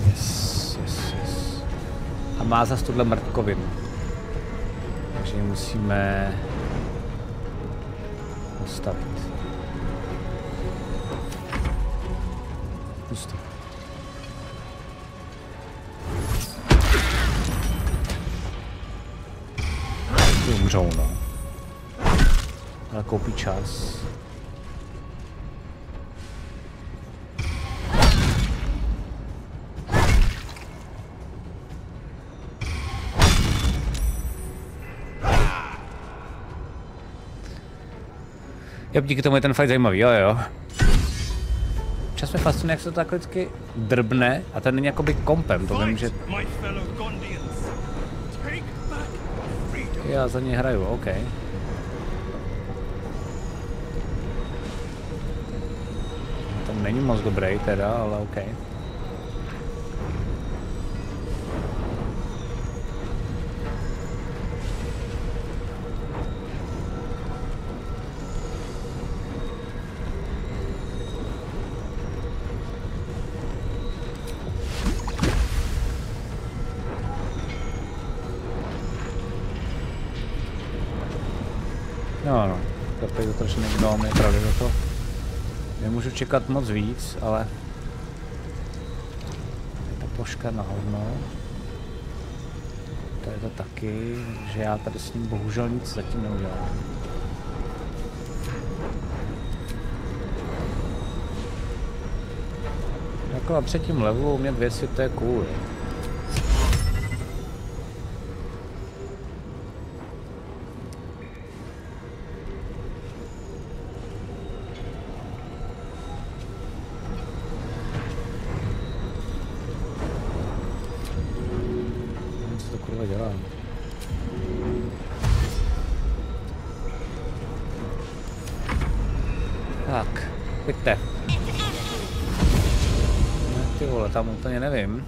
Yes. A má zas tuhle mrtkovinu. Takže ji musíme postavit. Pusto. Ty umřou, no. Ale koupí čas. Jo, díky tomu je ten fight zajímavý, jo. Čas mě fascinuje, jak se to takhle vždycky drbne a ten není jakoby kompem, to vím, že... Já za něj hraju, OK. Ten není moc dobrý teda, ale OK. No, to je to, že někdo mě pravdě za to. Nemůžu čekat moc víc, ale je ta ploška na hovno. To je to taky, že já tady s ním bohužel nic zatím neudělám. Jako na třetím levelu umět věci, to je cool. Tak, pojďte. Ty vole, tam úplně nevím.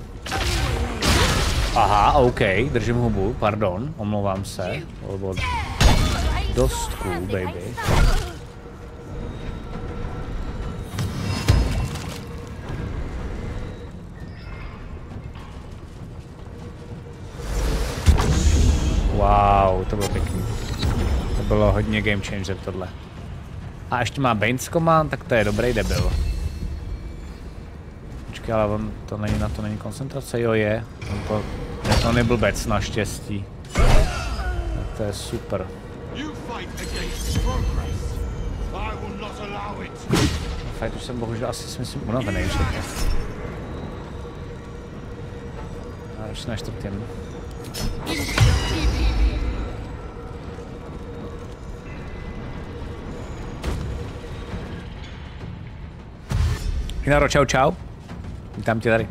Aha, OK, držím hubu, pardon, omlouvám se. Dost cool, baby. Wow, to bylo pěkný. To bylo hodně game changer tohle. A ještě má Bane's Command, tak to je dobrý debil. Počkej, ale on to není, na to není koncentrace, jo je. On je blbec naštěstí. Tak to je super. Fight už jsem bohužel asi si myslím unavený všechno. A už na čtvrtém. Hinaro, čau, čau. Vítám tě tady.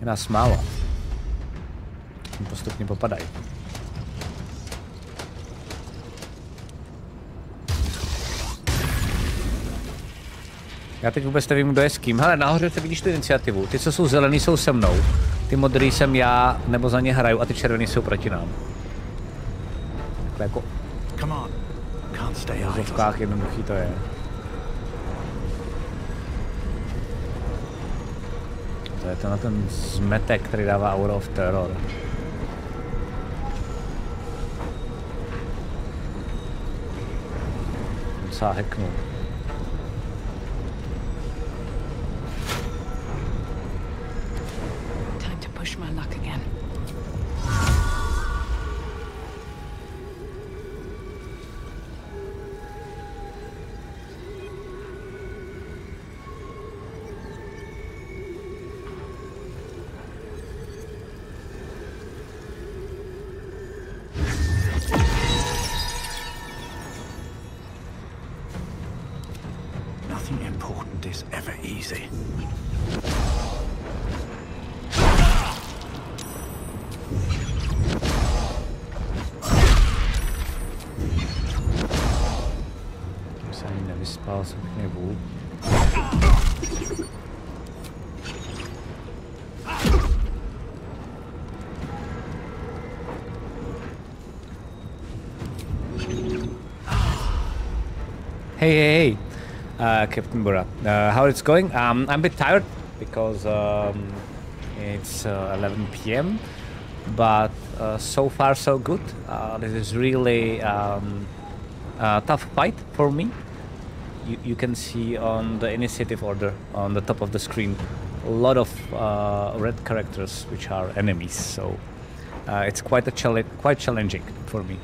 Je nás málo. Postupně popadají. Já teď vůbec nevím, kdo je s kým. Hele, nahoře se vidíš tu iniciativu. Ty, co jsou zelený, jsou se mnou. Ty modrý jsem já, nebo za ně hraju, a ty červený jsou proti nám. Takhle jako... V vozovkách jednoduchý to je. To je to na ten zmetek, který dává Aura of Terror. Docela hacknul. Hey, Captain Bora. How it's going? I'm a bit tired because it's 11 p.m. But so far so good. This is really a tough fight for me. You can see on the initiative order on the top of the screen a lot of red characters which are enemies. So it's quite challenging for me.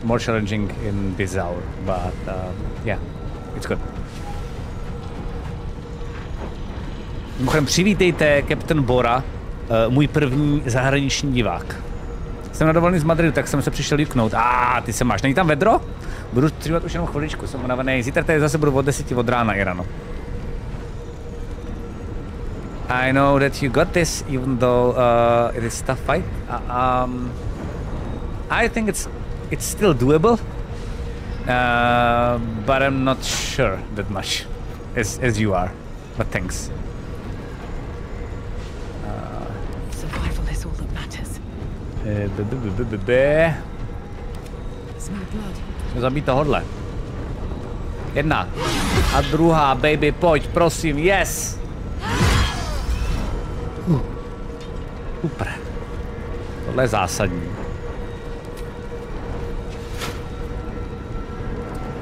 More challenging in this hour, but yeah, it's good. Mimochodem přivítejte Captain Bora, můj první zahraniční divák. Jsem na dovolený z Madridu, tak jsem se přišel juknout. Ty se máš, není tam vedro? Budu střívat už jenom chviličku, jsem unavený. Zítra tady zase budu od 10 od rána i ráno. I know that you got this, even though it is tough fight. I think it's still doable, but I'm not sure that much as you are. But thanks. Survival is all that matters. Zabít tohodle. Jedna. A druhá, baby, pojď, prosím, yes! Super. Tohle je zásadní.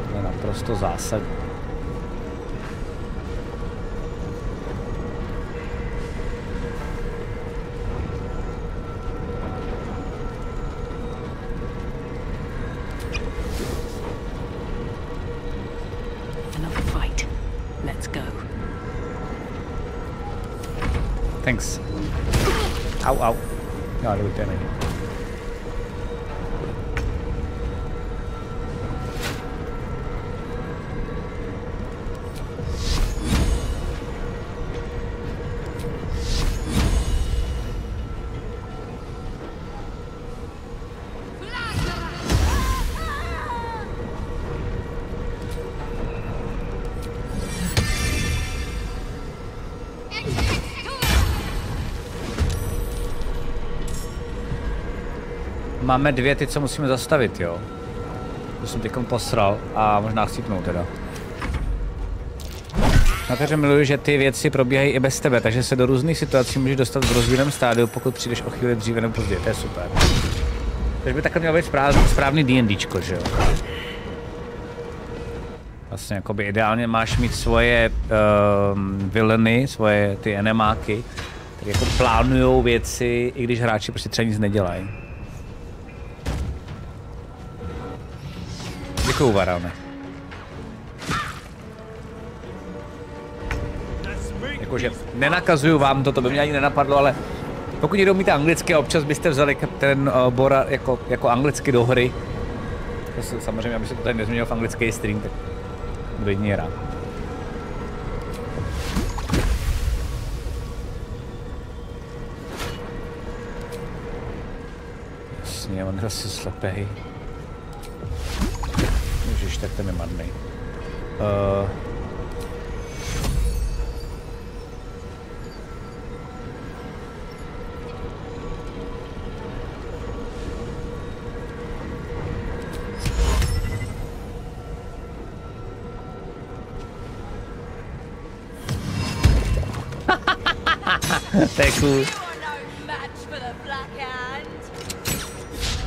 Tohle je naprosto zásadní. Another fight. Let's go. Thanks. Au. No, ale to není. Máme dvě ty, co musíme zastavit, jo. To jsem teďkom posral a možná chcípnou teda. Na to, že miluji, že ty věci probíhají i bez tebe, takže se do různých situací můžeš dostat v rozdílném stádiu, pokud přijdeš o chvíli dříve nebo později, to je super. Takže by takhle mělo být správný D&Dčko, že jo. Vlastně jakoby ideálně máš mít svoje villainy, svoje ty enemáky, které jako plánujou věci, i když hráči prostě třeba nic nedělají. Děkuju, Varane. Jakože nenakazuju vám to by mě ani nenapadlo, ale pokud někdo umíte anglicky a občas byste vzali ten Bora jako anglicky do hry, to samozřejmě, aby se to tady nezměnil v anglický stream, tak budu jedině rád. Jasně, on zase slepej. Ježiš, tak ten je marný. To je cool.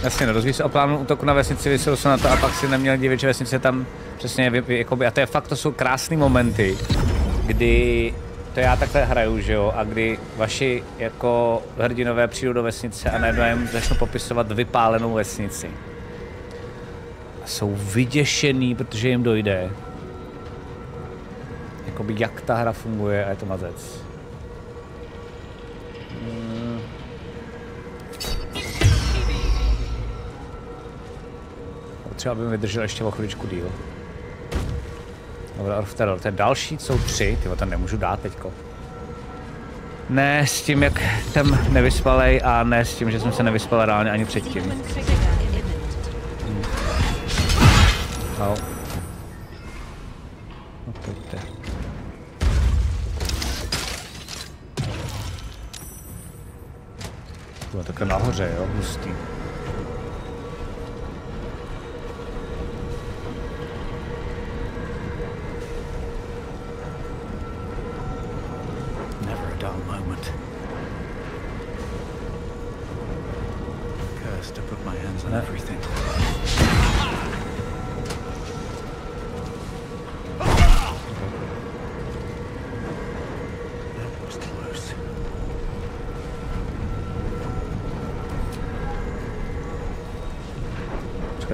Jasně, rozvíjí se o plánu útoku na vesnici, vysil se na to a pak si neměl divit, že vesnice tam přesně jakoby, a to je fakt, to jsou krásné momenty, kdy to já takhle hraju, že jo, a kdy vaši jako hrdinové přijdou do vesnice a najednou jim začnou popisovat vypálenou vesnici. A jsou vyděšený, protože jim dojde, jakoby jak ta hra funguje a je to mazec. Třeba aby mi vydržel ještě o chviličku díl. Dobrá, to je další, jsou 3, tyvo, to nemůžu dát teďko. Ne s tím, jak jsem nevyspalej a ne s tím, že jsem se nevyspal reálně ani předtím. No. No pojďte. Tyvo, takhle nahoře, jo, hustý.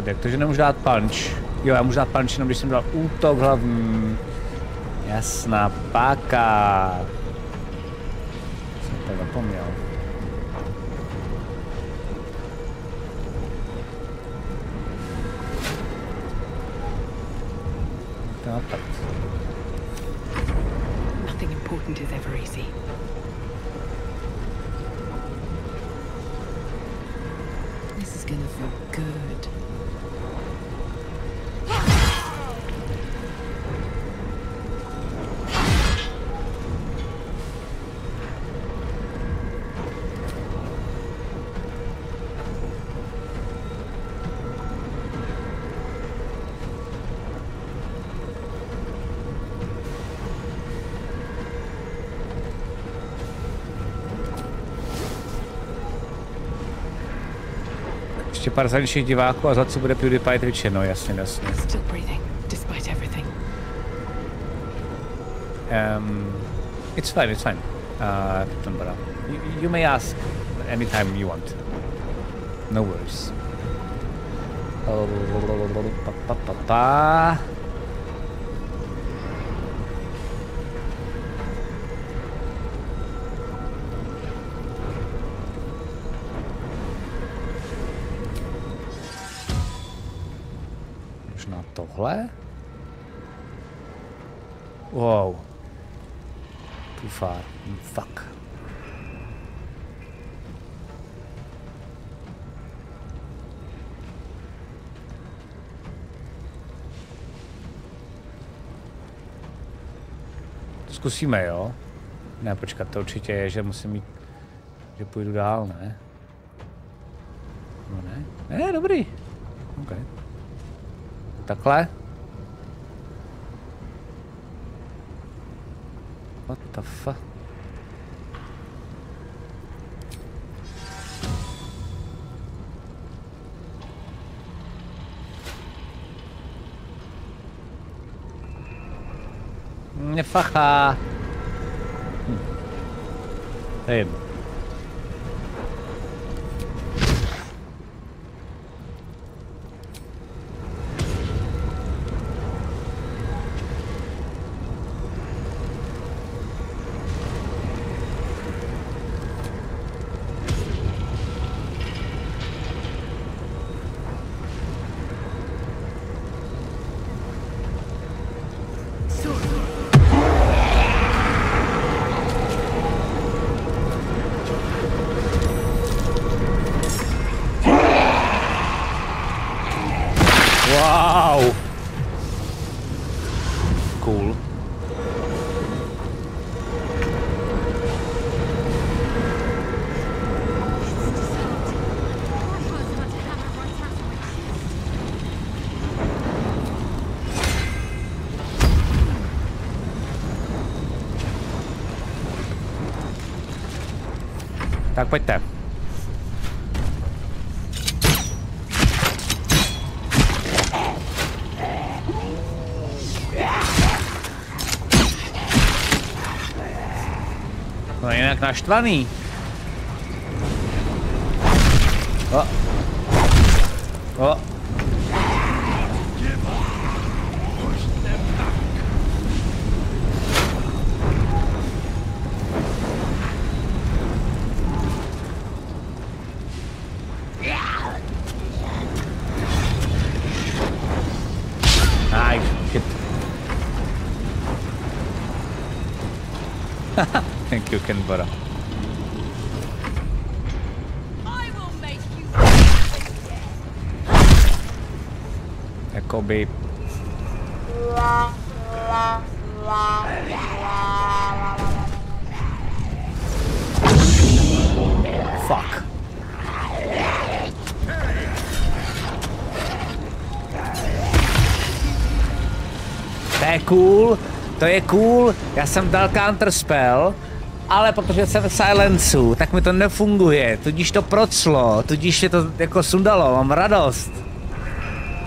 Počkat, jak to, že nemůžu dát punch? Jo, já můžu dát punch jenom, když jsem dal útok hlavní. Jasná páka. Jsem to zapomněl. Nothing important is ever easy. This is gonna feel good. Ještě pár zahraničních diváků a za co bude PewDiePie Twitche, no jasně, jasně. Still breathing, despite everything. It's fine, it's fine. You may ask anytime you want. No worries. Možná tohle? Wow. Too far. Fuck. Zkusíme, jo? Ne, počkat, to určitě je, že musím mít... Že půjdu dál, ne? No ne? Ne, dobrý. OK. Takhle? What the fuck? Nefacha. To je jedno. Wow. Cool. Tak pojďte. No jinak naštvaný. O. O. Aj, shit. Thank you, Kenbara. Jakoby... Fuck. To je cool, to je cool, já jsem dal counter spell, ale protože jsem v silenceu, tak mi to nefunguje, tudíž to proclo, tudíž je to jako sundalo, mám radost.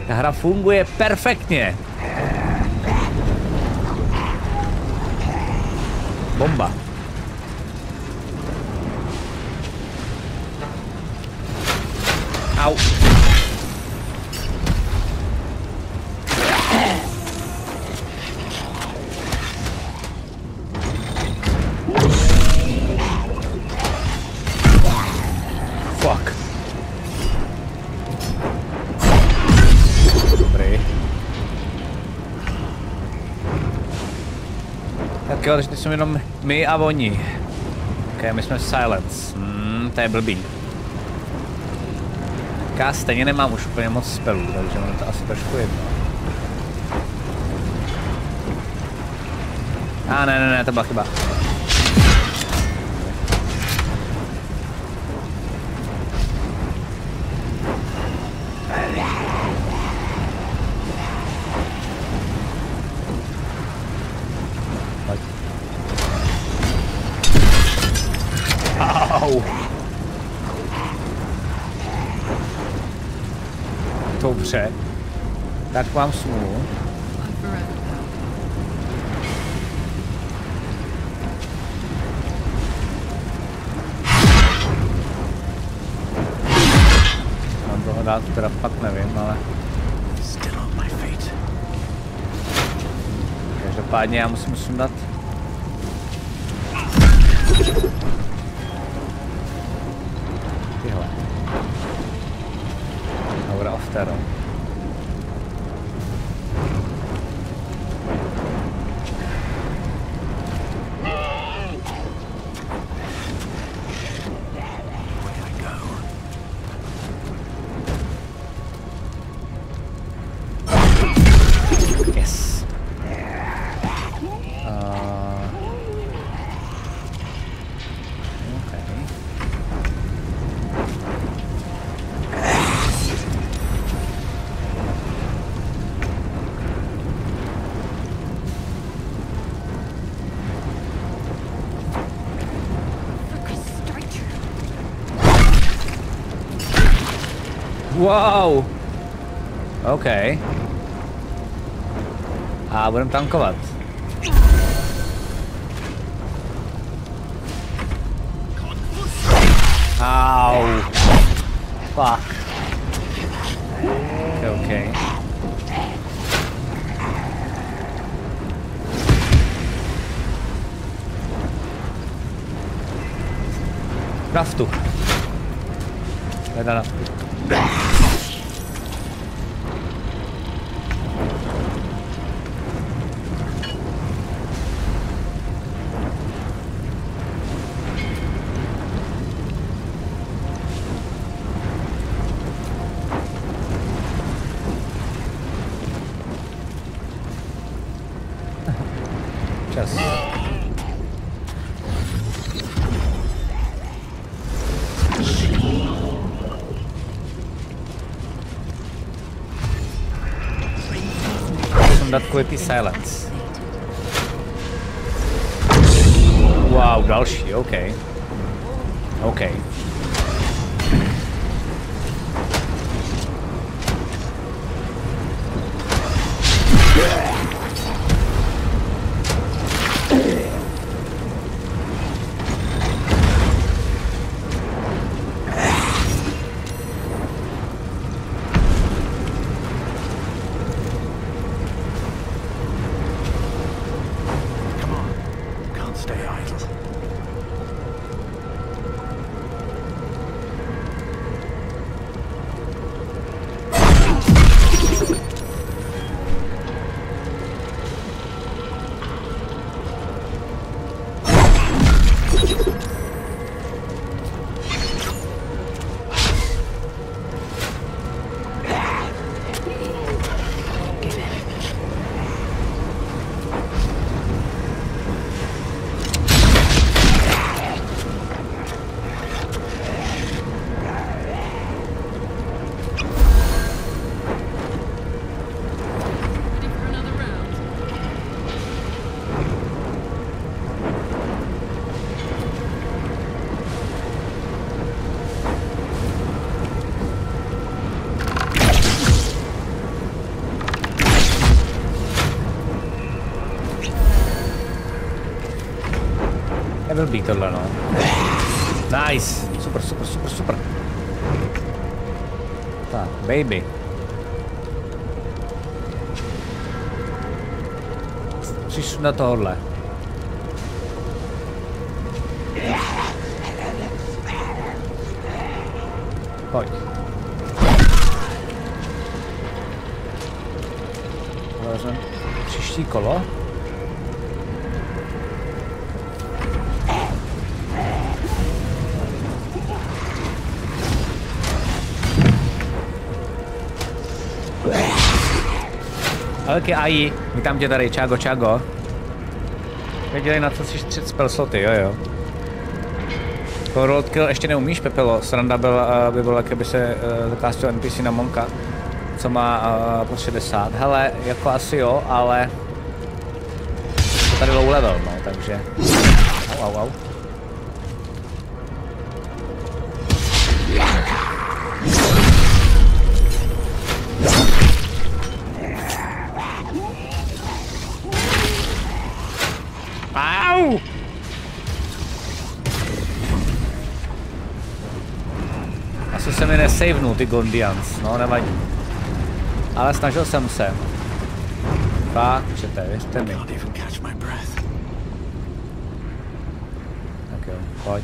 Ta hra funguje perfektně. Bomba. Au. Tak jo, takže teď jsme jenom my a oni. Ok, my jsme silence. To je blbý. Já stejně nemám už úplně moc spelů, takže ono to asi trošku jedno. Ne, to byla chyba. Au. Dobře. Tak mám smůlu. Mám toho dát, teda fakt nevím, ale... Každopádně já musím sundat. Tyhle. Aura of Terror. Wow! OK. A budeme tankovat. Au! Fuck. OK. Naftu. Hledá naftu. Čas. Musím dát quality silence. Wow, další, OK. OK. Nebyl být tohle, no. Nice. Super, super, super, super. Tak, baby. Přišli na tohle. Pojď. Příští kolo. Velký AI, vítám tě tady, čágo, čágo. Věděli, na co si střed spell sloty, jo. Road kill ještě neumíš, Pepelo. Sranda by bylo, kdyby se zakástil NPC na Monka, co má po 60. Hele, jako asi jo, ale to tady low level, no, takže... Au. Au! Asi se mi nesavenul ty Gondians, no nevadí. Ale snažil jsem se. Fakt, čete, věřte mi. Tak jo, pojď.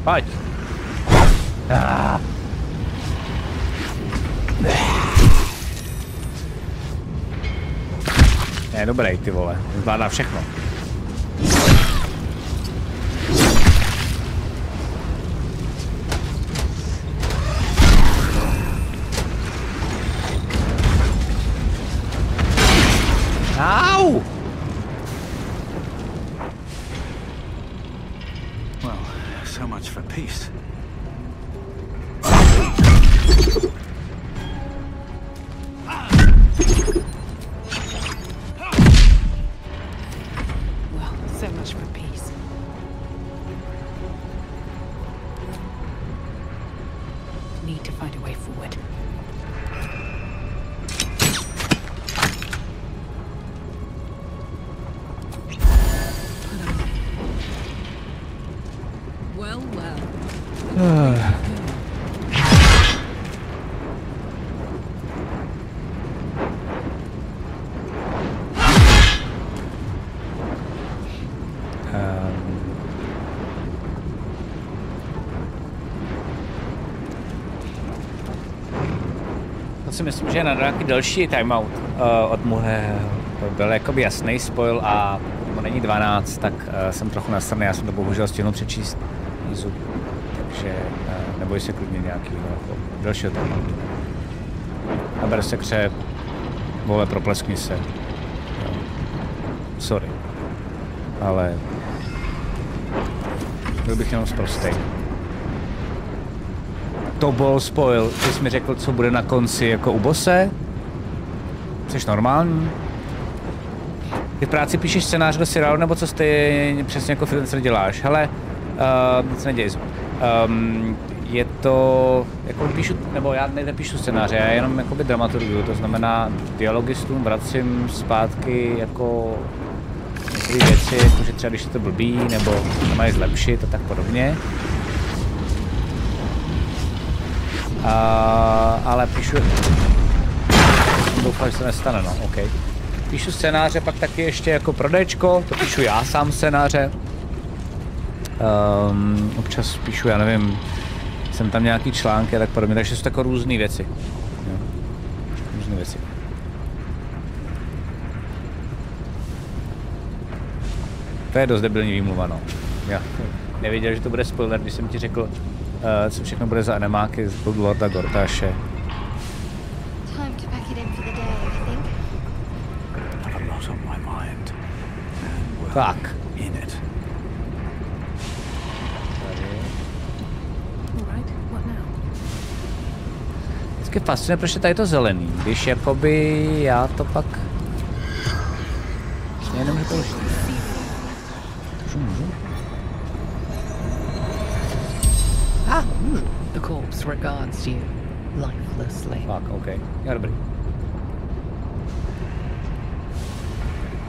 Pojď. Je dobrý, ty vole, zvládá všechno. Au! So much for peace. Well, so much for peace. Need to find a way forward. To si myslím, že na nějaký další timeout od Muhe byl jakoby jasný spoil a to není 12, tak jsem trochu nasraný, já jsem to bohužel stihnul přečíst Izu, takže neboj se klidně nějaký dalšího timoutu. Naber se kře, vole, propleskni se. Jo. Sorry, ale byl bych jenom sprostej. To byl spoil, ty jsi mi řekl, co bude na konci jako u bose? Jsi normální? Ty v práci píšeš scénář do seriálu, nebo co ty přesně jako freelancer děláš? Hele, nic neděj. Je to, jako píšu, nebo já nepíšu scénáře, já jenom jakoby dramaturguju, to znamená dialogistům vracím zpátky jako některé věci, jakože třeba když je to blbý, nebo to mají zlepšit a tak podobně. Ale píšu... Doufám, že se nestane, no, OK. Píšu scénáře, pak taky ještě jako prodečko, to píšu já sám scénáře. Občas píšu, já nevím, jsem tam nějaký články a tak podobně, takže jsou takové různé věci. Jo. Různé věci. To je dost debilní výmluva, no. Já nevěděl, že to bude spoiler, když jsem ti řekl, co všechno bude za animáky z Lorda Gortáše. Tak. vždycky fascinuje, proč je tady to zelený, když jakoby já to pak... Já nemůžu použít. Můžu? Můžu. The corpse regards you lifelessly. Fuck, OK. Já dobrý.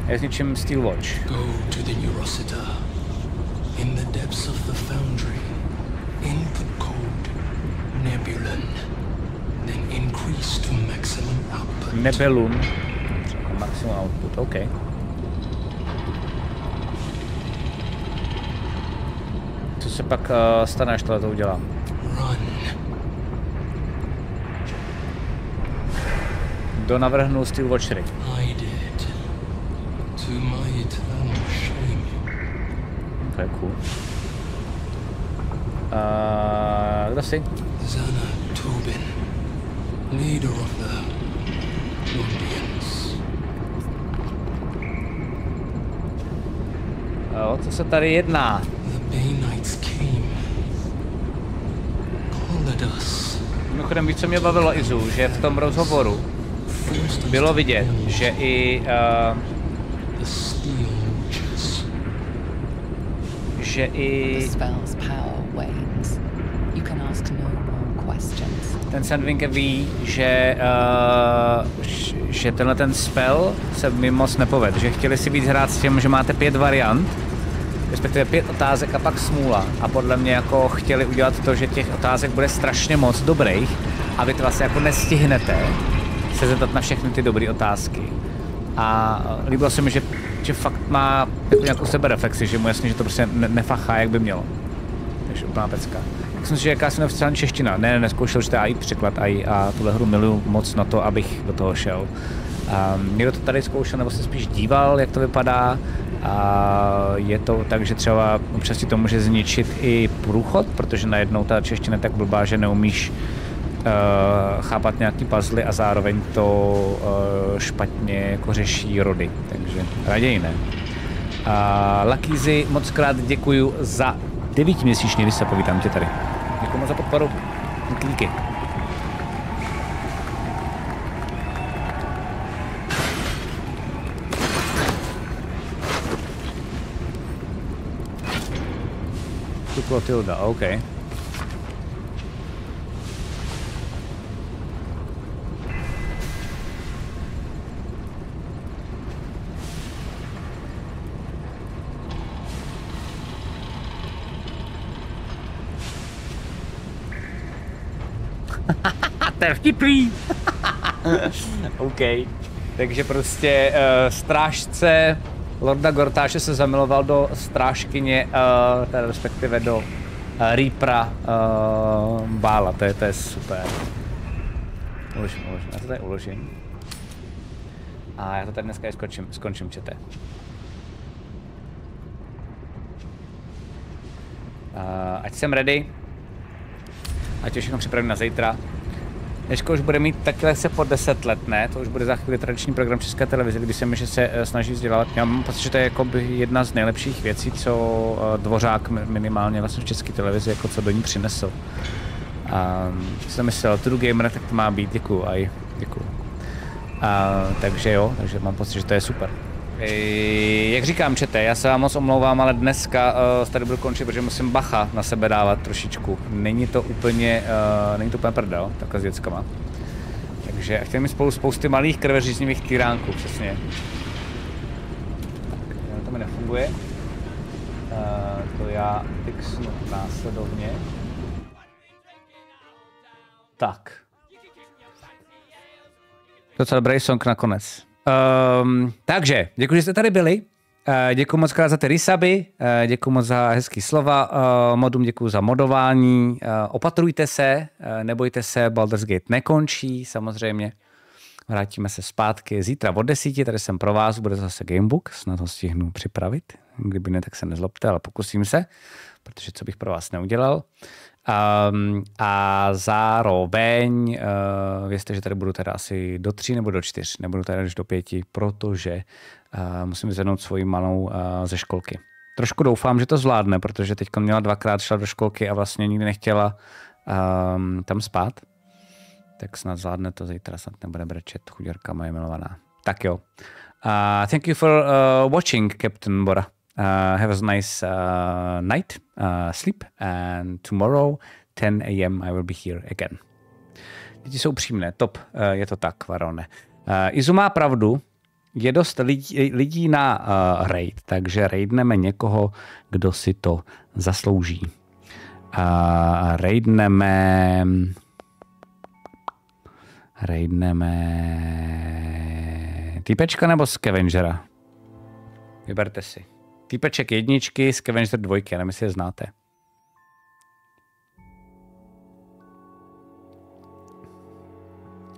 Já zničím Steel Watch. Go to the Eurocita. In the depths of the foundry. Input code Nebulon. Then increase to maximum output. Nebulon. Maximum output, OK. Co se pak stane, až tohle to udělám? Run. Donavrhnu Steel Watchery. Hide it. To my eternal shame. To je cool. Kdo jsi? Zana Tobin. Leader of the Lombians. O co se tady jedná? The Bay Knights came. Called us. Mimochodem, víc, co mě bavilo, Izu, že v tom rozhovoru bylo vidět, že i The Steel Witches. že i The spell's power wanes. You can ask no more questions. ten Sandwinkel ví, že tenhle ten spell se mi moc nepovedl, že chtěli si víc hrát s tím, že máte 5 variant, respektive 5 otázek a pak smůla. A podle mě jako chtěli udělat to, že těch otázek bude strašně moc dobrých a vy to vlastně jako nestihnete se zeptat na všechny ty dobré otázky. A líbilo se mi, že fakt má jako nějakou sebereflexi, že mu jasně, že to prostě nefachá, jak by mělo. Takže úplná pecka. Myslím si, že jaká jsem neoficiální čeština. Ne, neskoušel, že to je AI překlad AI a tuhle hru miluju moc na to, abych do toho šel. Někdo to tady zkoušel, nebo se spíš díval, jak to vypadá. Je to tak, že třeba občas ti to může zničit i průchod, protože najednou ta čeština je tak blbá, že neumíš chápat nějaký puzzle a zároveň to špatně jako řeší rody, takže raději ne. Lakýzy, moc krát děkuju za 9měsíční, když se povídám tě tady. Děkuju moc za podporu. Díky. Tu Clotilda, OK. To je vtipný. OK. Takže prostě strážce Lorda Gortáše se zamiloval do strážkyně, teda respektive do Reapera Bála. To je super. Uložím. Já to tady uložím. A já to tady dneska skončím, čete. Ať jsem ready. Ať všechno připravím na zítra. Dneško už bude mít takhle se po 10 let, ne? To už bude za chvíli tradiční program České televize, kdy se mi, že se snaží vzdělávat. Já mám pocit, že to je jako jedna z nejlepších věcí, co Dvořák minimálně vlastně v České televizi, jako co do ní přinesl. Jsem myslel, True Gamer, tak to má být, děkuju. Takže jo, takže mám pocit, že to je super. Jak říkám, čete, já se vám moc omlouvám, ale dneska tady budu končit, protože musím bacha na sebe dávat trošičku. Není to úplně prdel, takhle s dětskama. Takže chtěl mi spolu spousty malých krveříznivých tyránků, přesně. Tak, to mi nefunguje. To já fixnu následovně. Tak. Docela dobrý song nakonec. Takže, děkuji, že jste tady byli. Děkuji moc krát za ty resuby, děkuji moc za hezký slova, modům děkuji za modování, opatrujte se, nebojte se, Baldur's Gate nekončí, samozřejmě. Vrátíme se zpátky zítra od 10, tady jsem pro vás, bude zase gamebook, snad ho stihnu připravit, kdyby ne, tak se nezlobte, ale pokusím se, protože co bych pro vás neudělal. A zároveň vězte, že tady budu teda asi do 3 nebo do 4, nebudu tady až do 5, protože musím vyzvednout svoji malou ze školky. Trošku doufám, že to zvládne, protože teď měla 2krát šla do školky a vlastně nikdy nechtěla tam spát. Tak snad zvládne to zítra, snad nebude brečet, chuděrka moje milovaná. Tak jo. Thank you for watching, Captain Bora. Have a nice night, sleep, and tomorrow 10 a.m. I will be here again. Děti jsou příjemné, top, je to tak, Varone. Izu má pravdu, je dost lidí na raid, takže raidneme někoho, kdo si to zaslouží. Raidneme týpečka nebo scavengera? Vyberte si. Týpeček 1, scavenger 2, já nevím, jestli je znáte.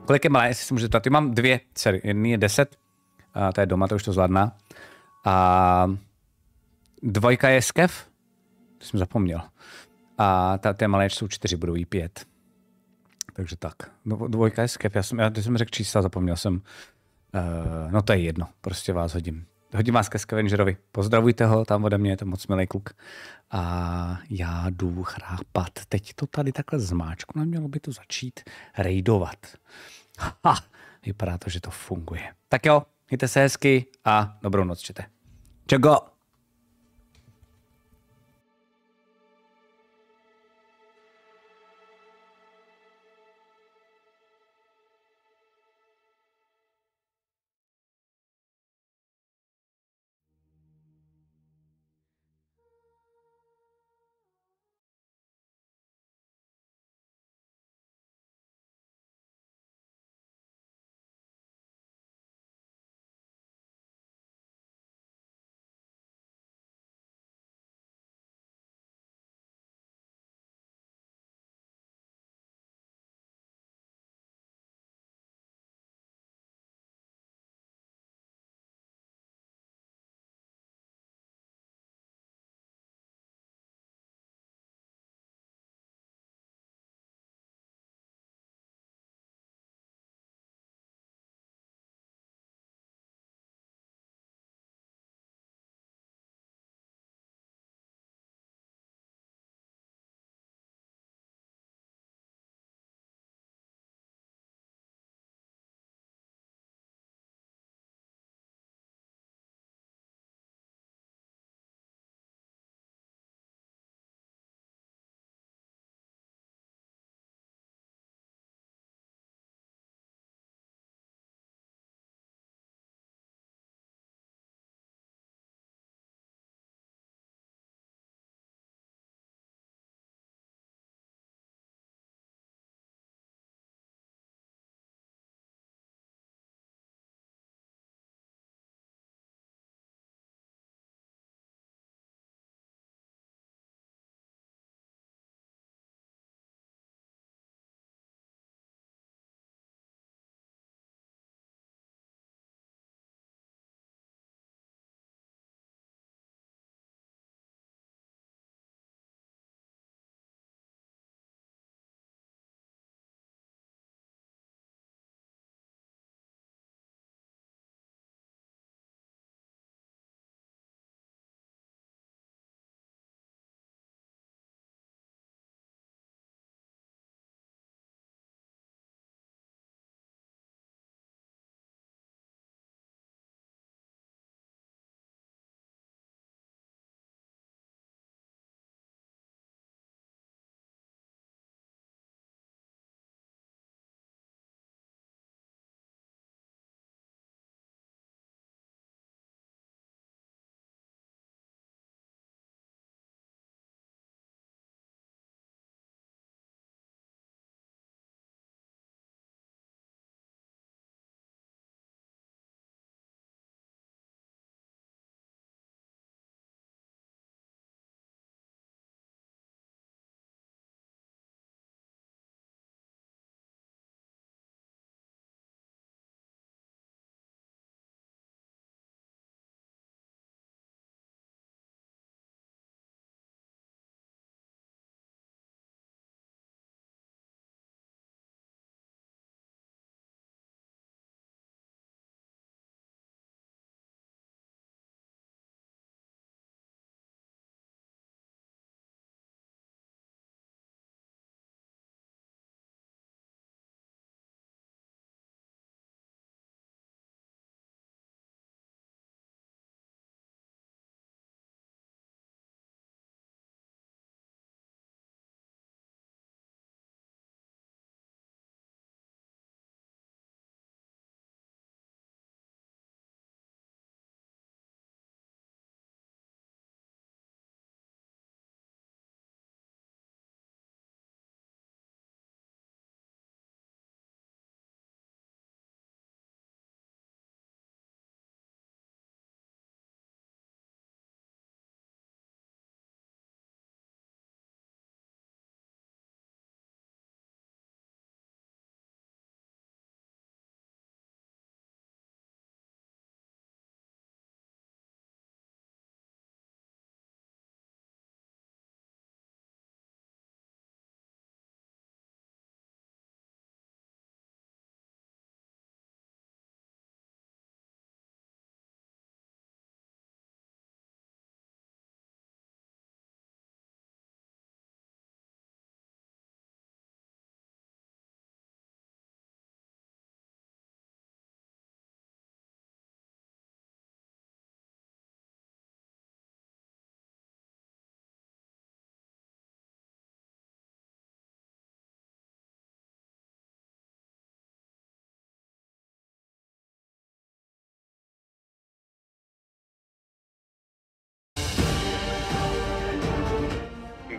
Kolik je malé, jestli si můžete ptát. Mám 2 dcery. Jedný je 10, ta je doma, to už to zvládná. A 2 je skev, to jsem zapomněl. A ty malé jsou 4, budou jí 5. Takže tak. 2 je skev, když jsem řekl čísla, zapomněl jsem. No to je jedno, prostě vás hodím. Hodím vás ke scavengerovi. Pozdravujte ho, tam ode mě, je to moc milý kluk. A já jdu chrápat. Teď to tady takhle zmáčku, mělo by to začít raidovat. Ha, vypadá to, že to funguje. Tak jo, mějte se hezky a dobrou noc, čete. Čego?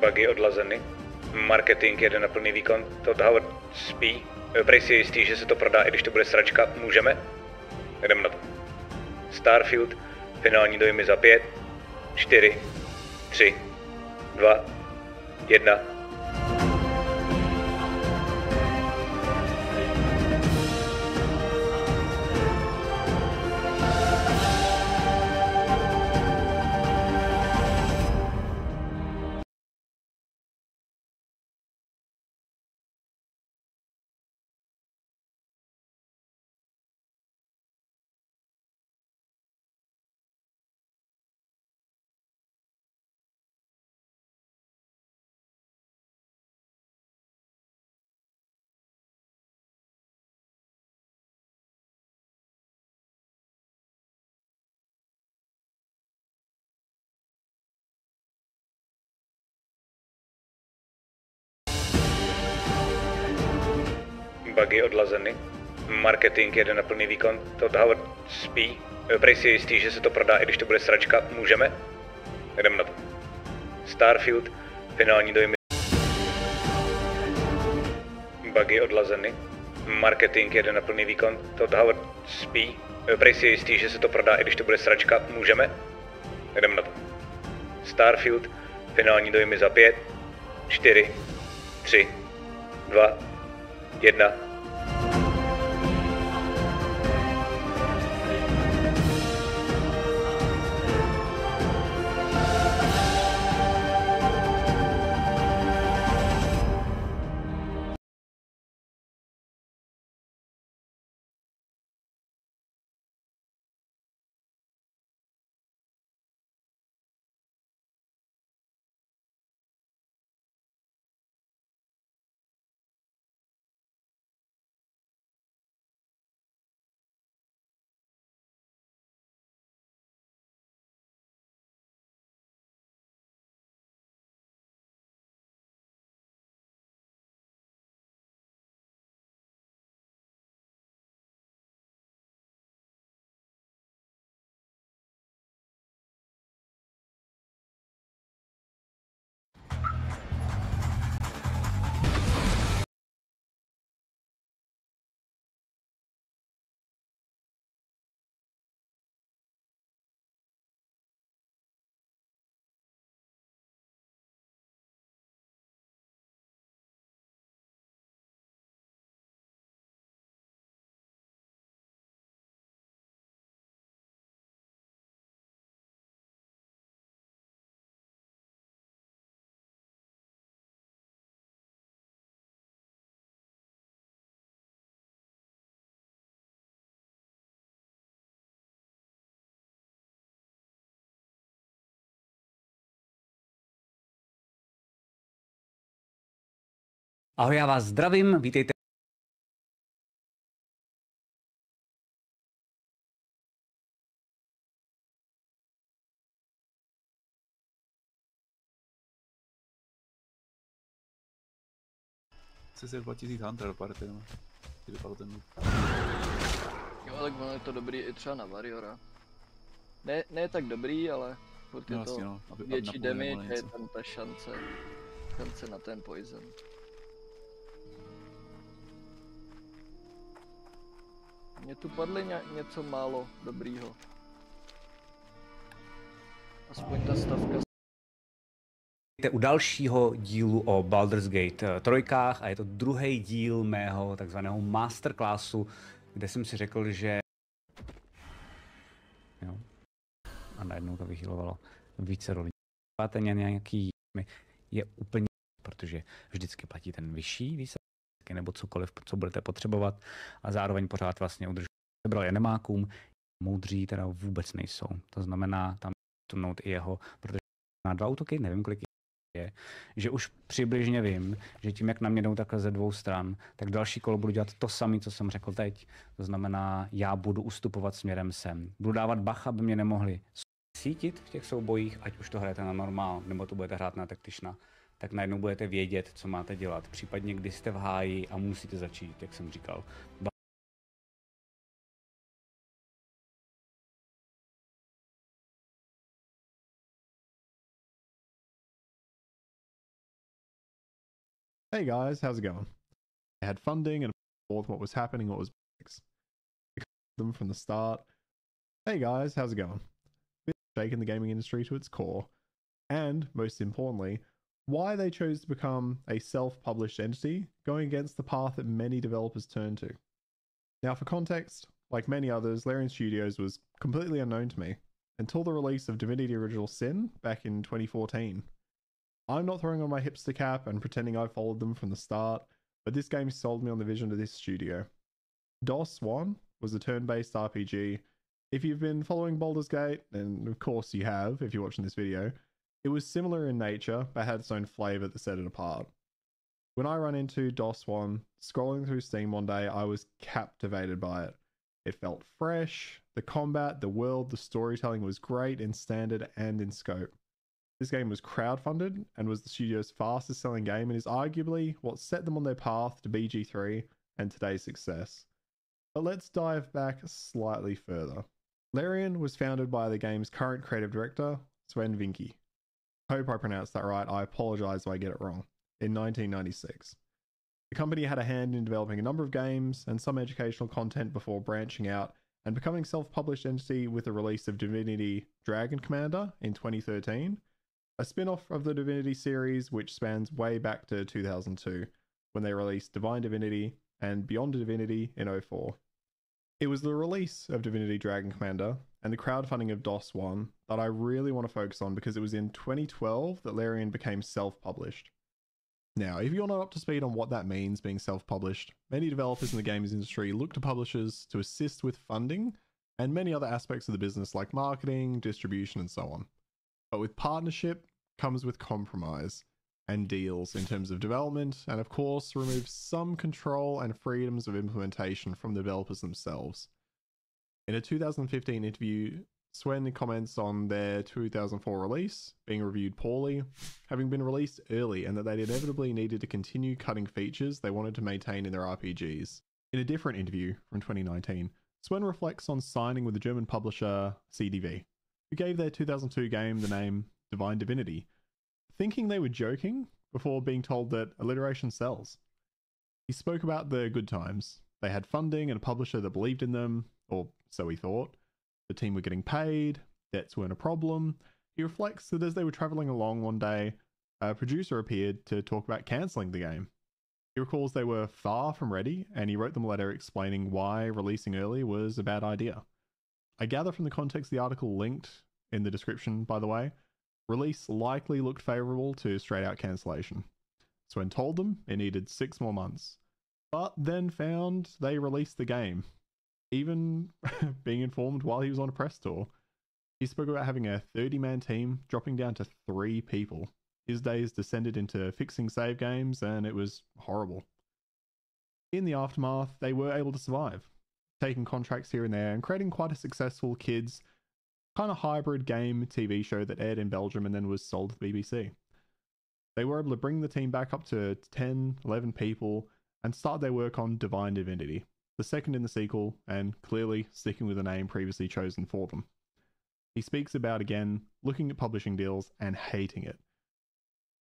Bugy odlazeny. Marketing jede na plný výkon. Todd Howard spí. Prej si je jistý, že se to prodá, i když to bude sračka. Můžeme? Jdem na to. Starfield. Finální dojmy za 5, 4, 3, 2, 1. Bugy odlazeny. Marketing jede na plný výkon. Todd Howard spí. Prej si je jistý, že se to prodá, i když to bude sračka. Můžeme? Jdem na to. Starfield. Finální dojmy. Bugy odlazeny. Marketing jede na plný výkon. Todd Howard spí. Prej si je jistý, že se to prodá, i když to bude sračka. Můžeme? Jdem na to. Starfield. Finální dojmy za 5, 4, 3, 2, 1. Ahoj, já vás zdravím, vítejte. Chci si 2000 Hunter party, no. Ty vypadl ten loot. Jo, tak ono je to dobrý i třeba na Warriora. Ne tak dobrý, ale furt je to no, větší damage a je tam ta šance na ten poison. Mně tu padly něco málo dobrýho. Aspoň ta stavka. U dalšího dílu o Baldur's Gate 3 a je to druhý díl mého takzvaného masterclassu, kde jsem si řekl, že jo. A najednou to vychylovalo více rolí. Máte nějaký je úplně, protože vždycky platí ten vyšší výsledek nebo cokoliv, co budete potřebovat a zároveň pořád vlastně udržovat. Sebral je nemákům, moudří teda vůbec nejsou. To znamená tam tunout i jeho, protože má 2 útoky, nevím kolik je, že už přibližně vím, že tím, jak na mě jdou takhle ze 2 stran, tak další kolo budu dělat to samé, co jsem řekl teď. To znamená, já budu ustupovat směrem sem. Budu dávat bacha, aby mě nemohli sítit v těch soubojích, ať už to hrajete na normál, nebo to budete hrát na taktična, tak najednou budete vědět, co máte dělat. Případně, když jste v háji a musíte začít, jak jsem říkal. Hey guys, how's it going? I had funding and forth what was happening, what was them from the start. Hey guys, how's it going? Shaking the gaming industry to its core, and most importantly, why they chose to become a self-published entity, going against the path that many developers turn to. Now for context, like many others, Larian Studios was completely unknown to me until the release of Divinity Original Sin back in 2014. I'm not throwing on my hipster cap and pretending I followed them from the start, but this game sold me on the vision of this studio. DOS 1 was a turn-based RPG. If you've been following Baldur's Gate, and of course you have if you're watching this video, it was similar in nature, but had its own flavour that set it apart. When I run into DOS 1, scrolling through Steam one day, I was captivated by it. It felt fresh, the combat, the world, the storytelling was great in standard and in scope. This game was crowdfunded and was the studio's fastest selling game and is arguably what set them on their path to BG3 and today's success. But let's dive back slightly further. Larian was founded by the game's current creative director, Sven Vinke. Hope I pronounced that right, I apologise if I get it wrong. In 1996. The company had a hand in developing a number of games and some educational content before branching out and becoming a self-published entity with the release of Divinity Dragon Commander in 2013, a spin-off of the Divinity series which spans way back to 2002, when they released Divine Divinity and Beyond Divinity in 2004. It was the release of Divinity Dragon Commander and the crowdfunding of DOS 1 that I really want to focus on because it was in 2012 that Larian became self-published. Now, if you're not up to speed on what that means being self-published, many developers in the games industry look to publishers to assist with funding and many other aspects of the business like marketing, distribution, and so on. But with partnership comes with compromise and deals in terms of development, and of course removes some control and freedoms of implementation from the developers themselves. In a 2015 interview, Sven comments on their 2004 release being reviewed poorly, having been released early, and that they inevitably needed to continue cutting features they wanted to maintain in their RPGs. In a different interview from 2019, Sven reflects on signing with the German publisher CDV, who gave their 2002 game the name Divine Divinity, thinking they were joking before being told that alliteration sells. He spoke about the good times. They had funding and a publisher that believed in them, or so he thought. The team were getting paid, debts weren't a problem. He reflects that as they were travelling along one day, a producer appeared to talk about cancelling the game. He recalls they were far from ready, and he wrote them a letter explaining why releasing early was a bad idea. I gather from the context of the article linked in the description, by the way, release likely looked favourable to straight out cancellation. Sven told them it needed 6 more months, but then found they released the game, even being informed while he was on a press tour. He spoke about having a 30-man team dropping down to 3 people. His days descended into fixing save games, and it was horrible. In the aftermath, they were able to survive, taking contracts here and there and creating quite a successful kids kind of hybrid game TV show that aired in Belgium and then was sold to the BBC. They were able to bring the team back up to 10, 11 people and start their work on Divine Divinity, the second in the sequel, and clearly sticking with the name previously chosen for them. He speaks about, again, looking at publishing deals and hating it.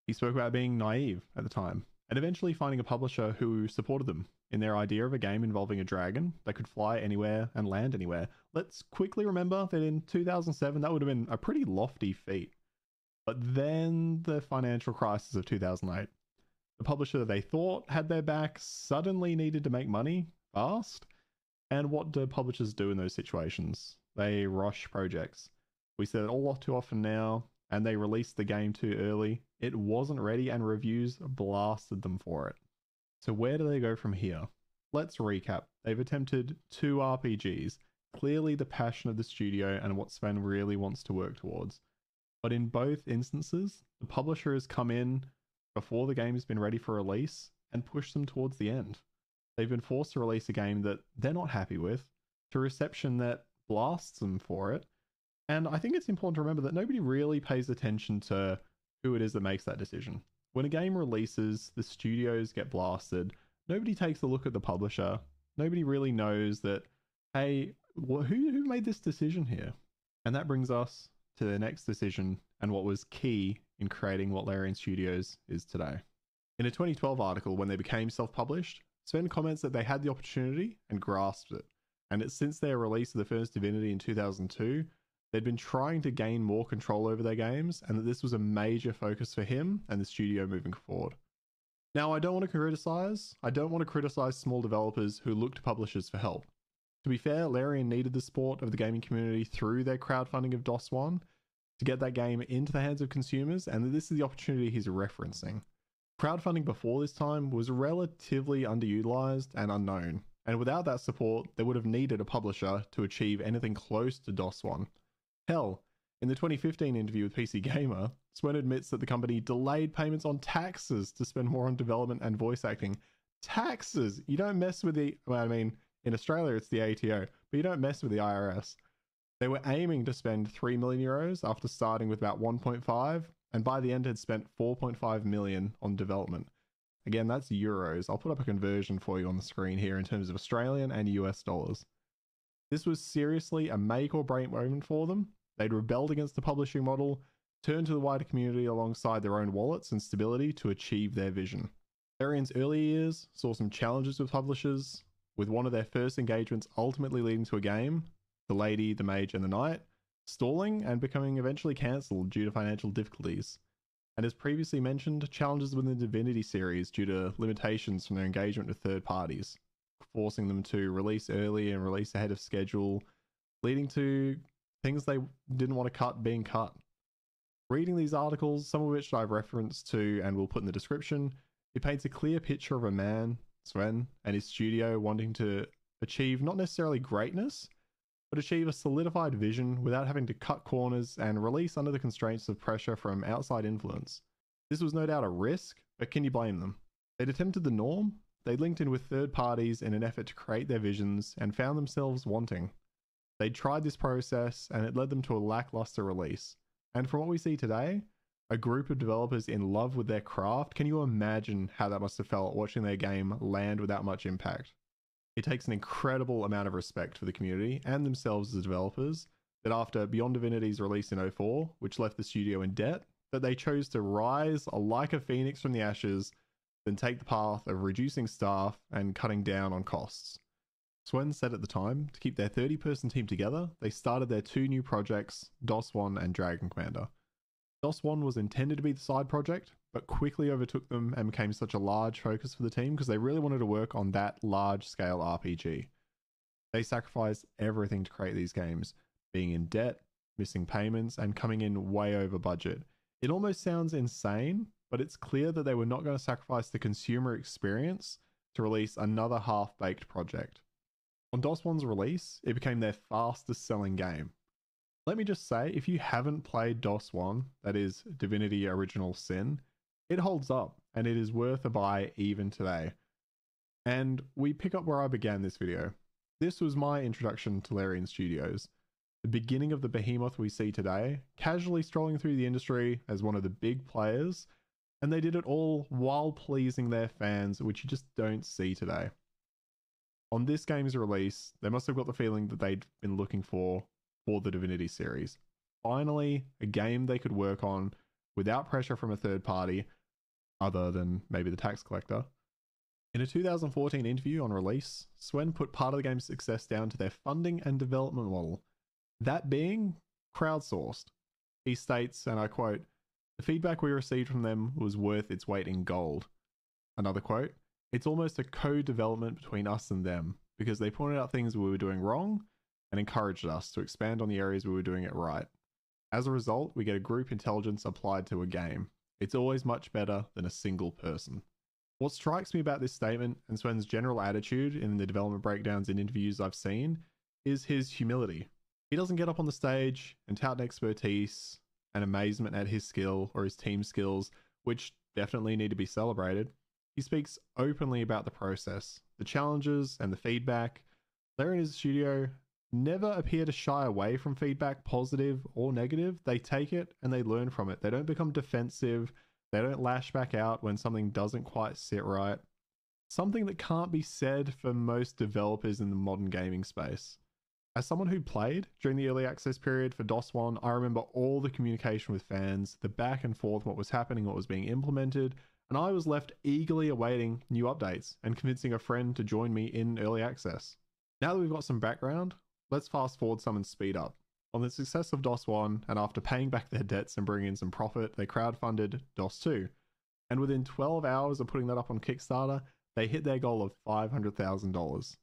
He spoke about being naive at the time, and eventually finding a publisher who supported them in their idea of a game involving a dragon that could fly anywhere and land anywhere. Let's quickly remember that in 2007, that would have been a pretty lofty feat. But then the financial crisis of 2008. The publisher they thought had their back suddenly needed to make money fast. And what do publishers do in those situations? They rush projects. We see that all too often now, and they released the game too early. It wasn't ready and reviews blasted them for it. So where do they go from here? Let's recap. They've attempted 2 RPGs, clearly the passion of the studio and what Sven really wants to work towards. But in both instances, the publisher has come in before the game has been ready for release and pushed them towards the end. They've been forced to release a game that they're not happy with, to reception that blasts them for it. And I think it's important to remember that nobody really pays attention to who it is that makes that decision. When a game releases, the studios get blasted. Nobody takes a look at the publisher. Nobody really knows that, hey, who made this decision here? And that brings us to the next decision and what was key in creating what Larian Studios is today. In a 2012 article when they became self-published, Sven comments that they had the opportunity and grasped it, and that since their release of the first Divinity in 2002, they'd been trying to gain more control over their games, and that this was a major focus for him and the studio moving forward. Now, I don't want to criticize small developers who look to publishers for help. To be fair, Larian needed the support of the gaming community through their crowdfunding of DOS 1 to get that game into the hands of consumers, and that this is the opportunity he's referencing. Crowdfunding before this time was relatively underutilized and unknown, and without that support, they would have needed a publisher to achieve anything close to DOS 1. Hell, in the 2015 interview with PC Gamer, Sven admits that the company delayed payments on taxes to spend more on development and voice acting. Taxes! You don't mess with the... Well, I mean, in Australia it's the ATO, but you don't mess with the IRS. They were aiming to spend 3 million euros after starting with about 1.5, and by the end had spent 4.5 million on development. Again, that's euros. I'll put up a conversion for you on the screen here in terms of Australian and US dollars. This was seriously a make or break moment for them. They'd rebelled against the publishing model, turned to the wider community alongside their own wallets and stability to achieve their vision. Larian's early years saw some challenges with publishers, with one of their first engagements ultimately leading to a game, The Lady, the Mage and the Knight, stalling and becoming eventually cancelled due to financial difficulties. And as previously mentioned, challenges within the Divinity series due to limitations from their engagement with third parties, forcing them to release early and release ahead of schedule, leading to things they didn't want to cut being cut. Reading these articles, some of which I've referenced to and will put in the description, it paints a clear picture of a man, Sven, and his studio wanting to achieve not necessarily greatness, but achieve a solidified vision without having to cut corners and release under the constraints of pressure from outside influence. This was no doubt a risk, but can you blame them? They'd attempted the norm, they'd linked in with third parties in an effort to create their visions and found themselves wanting. They'd tried this process and it led them to a lackluster release. And from what we see today, a group of developers in love with their craft, can you imagine how that must have felt watching their game land without much impact? It takes an incredible amount of respect for the community and themselves as developers that after Beyond Divinity's release in 2004, which left the studio in debt, that they chose to rise like a phoenix from the ashes, then take the path of reducing staff and cutting down on costs. Sven said at the time, to keep their 30-person team together, they started their two new projects, DOS 1 and Dragon Commander. DOS 1 was intended to be the side project, but quickly overtook them and became such a large focus for the team because they really wanted to work on that large-scale RPG. They sacrificed everything to create these games, being in debt, missing payments, and coming in way over budget. It almost sounds insane, but it's clear that they were not going to sacrifice the consumer experience to release another half-baked project. On DOS 1's release, it became their fastest selling game. Let me just say, if you haven't played DOS 1, that is Divinity Original Sin, it holds up and it is worth a buy even today. And we pick up where I began this video. This was my introduction to Larian Studios, the beginning of the behemoth we see today, casually strolling through the industry as one of the big players, and they did it all while pleasing their fans, which you just don't see today. On this game's release, they must have got the feeling that they'd been looking for the Divinity series. Finally, a game they could work on without pressure from a third party, other than maybe the tax collector. In a 2014 interview on release, Sven put part of the game's success down to their funding and development model, that being crowdsourced. He states, and I quote, "The feedback we received from them was worth its weight in gold." Another quote, "It's almost a co-development between us and them, because they pointed out things we were doing wrong and encouraged us to expand on the areas we were doing it right. As a result, we get a group intelligence applied to a game. It's always much better than a single person." What strikes me about this statement and Sven's general attitude in the development breakdowns and interviews I've seen is his humility. He doesn't get up on the stage and tout an expertise and amazement at his skill or his team's skills, which definitely need to be celebrated. He speaks openly about the process, the challenges and the feedback. Larian and his studio never appear to shy away from feedback, positive or negative. They take it and they learn from it. They don't become defensive. They don't lash back out when something doesn't quite sit right. Something that can't be said for most developers in the modern gaming space. As someone who played during the early access period for DOS 1, I remember all the communication with fans, the back and forth, what was happening, what was being implemented, and I was left eagerly awaiting new updates and convincing a friend to join me in early access. Now that we've got some background, let's fast forward some and speed up. On the success of DOS 1, and after paying back their debts and bringing in some profit, they crowdfunded DOS 2. And within 12 hours of putting that up on Kickstarter, they hit their goal of $500,000.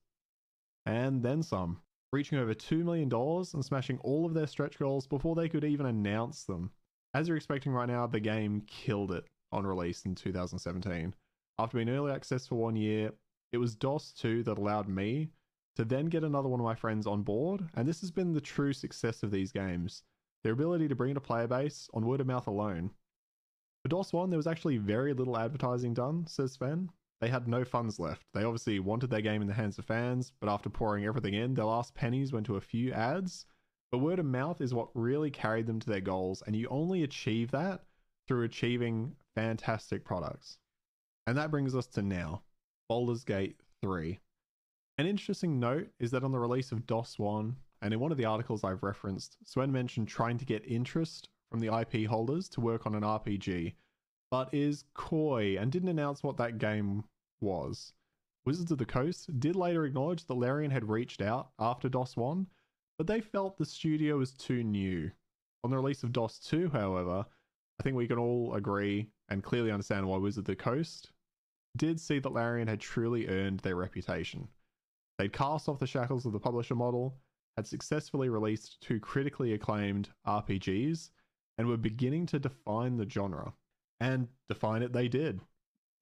And then some, reaching over $2 million and smashing all of their stretch goals before they could even announce them. As you're expecting right now, the game killed it on release in 2017. After being early access for 1 year, it was DOS 2 that allowed me to then get another one of my friends on board, and this has been the true success of these games. Their ability to bring in a player base on word of mouth alone. For DOS 1, there was actually very little advertising done, says Sven. They had no funds left. They obviously wanted their game in the hands of fans, but after pouring everything in, their last pennies went to a few ads. But word of mouth is what really carried them to their goals, and you only achieve that through achieving fantastic products. And that brings us to now, Baldur's Gate 3. An interesting note is that on the release of DOS 1, and in one of the articles I've referenced, Sven mentioned trying to get interest from the IP holders to work on an RPG, but is coy and didn't announce what that game was. Wizards of the Coast did later acknowledge that Larian had reached out after DOS 1, but they felt the studio was too new. On the release of DOS 2, however, I think we can all agree and clearly understand why Wizards of the Coast did see that Larian had truly earned their reputation. They'd cast off the shackles of the publisher model, had successfully released 2 critically acclaimed RPGs, and were beginning to define the genre. And define it they did.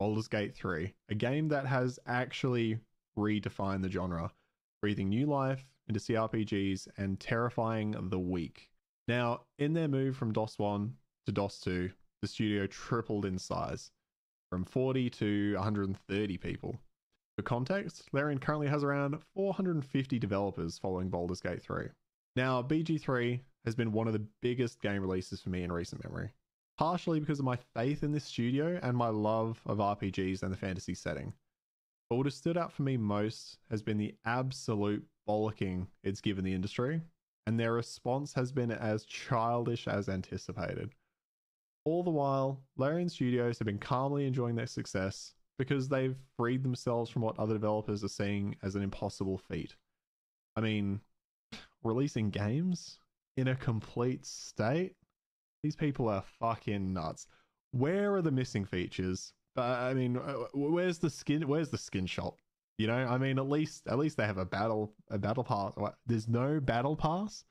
Baldur's Gate 3, a game that has actually redefined the genre, breathing new life into CRPGs and terrifying the weak. Now, in their move from DOS 1 to DOS 2, the studio tripled in size, from 40 to 130 people. For context, Larian currently has around 450 developers following Baldur's Gate 3. Now, BG3 has been one of the biggest game releases for me in recent memory, partially because of my faith in this studio and my love of RPGs and the fantasy setting. But what has stood out for me most has been the absolute bollocking it's given the industry, and their response has been as childish as anticipated. All the while, Larian Studios have been calmly enjoying their success because they've freed themselves from what other developers are seeing as an impossible feat. I mean, releasing games in a complete state? These people are fucking nuts. Where are the missing features? I mean, where's the skin? Where's the skin shop? You know, I mean, at least they have a battle pass. What? There's no battle pass.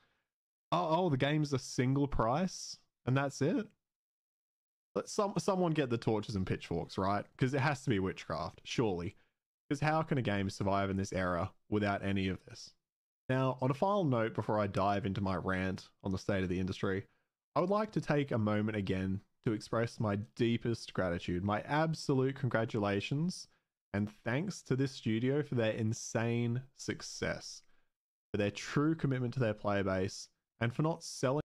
Oh, the game's a single price, and that's it. Let someone get the torches and pitchforks, right? Because it has to be witchcraft, surely. Because how can a game survive in this era without any of this? Now, on a final note, before I dive into my rant on the state of the industry, I would like to take a moment again to express my deepest gratitude, my absolute congratulations, and thanks to this studio for their insane success, for their true commitment to their player base, and for not selling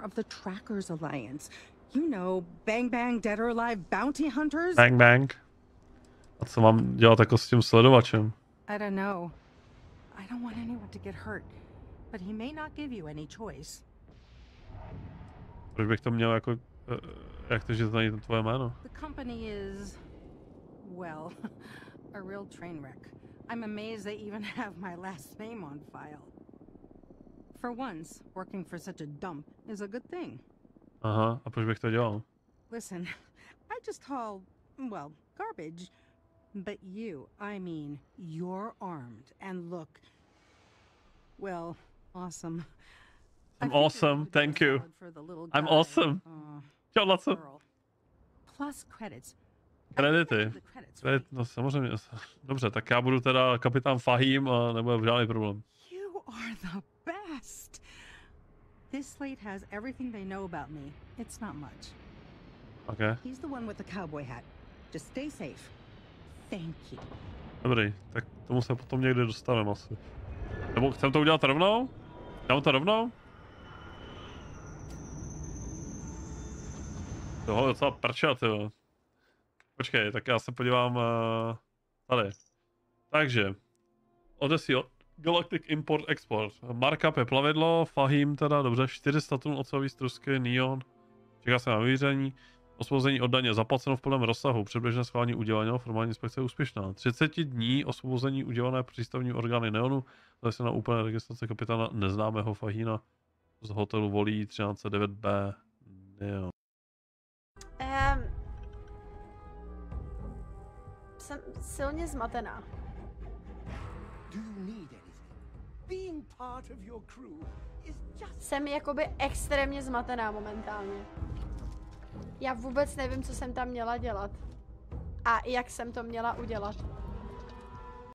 member of the Trackers Alliance. You know, Bang Bang Dead or Alive Bounty Hunters? Bang Bang. A co mám dělat jako s tím sledovačem? I don't know. I don't want anyone to get hurt, but he may not give you any choice. Proč bych to měl jako... jak to, že to není tvoje jméno? The company is... well, a real train wreck. I'm amazed they even have my last name on file. For once, working for such a dump is a good thing. Aha, a proč bych to dělal? Listen, I just haul, well, garbage. But you, I mean, you're armed and look, well, awesome. I'm awesome, thank you. I'm awesome. Awesome. Plus credits. Kredity. No samozřejmě. Dobře, tak já budu teda kapitán Fahim a nebude žádný problém. You are the best. This slate has everything they know about me. It's not much. Okay. He's the one with the cowboy hat. Just stay safe. Thank you. Dobrý, tak tomu se potom někdy dostaneme asi. Nebo chcem to udělat rovnou? Dám to rovnou? Tohle je docela prčat, jo. Počkej, tak já se podívám tady. Takže, Odyssey, Galactic Import Export. Markup je plavidlo, Fahim teda, dobře, 400 tun ocelový strusky, neon. Čeká se na vyřízení. Osvobození od daně zaplaceno v plném rozsahu. Předběžné schválení uděleno, formální inspekce je úspěšná. 30 dní osvobození udělené přístavní orgány Neonu. To se na úplné registrace kapitána neznámého Fahína z hotelu Volí 1309B. Neon. Jsem silně zmatená. Jsem jakoby extrémně zmatená momentálně. Já vůbec nevím, co jsem tam měla dělat. A jak jsem to měla udělat.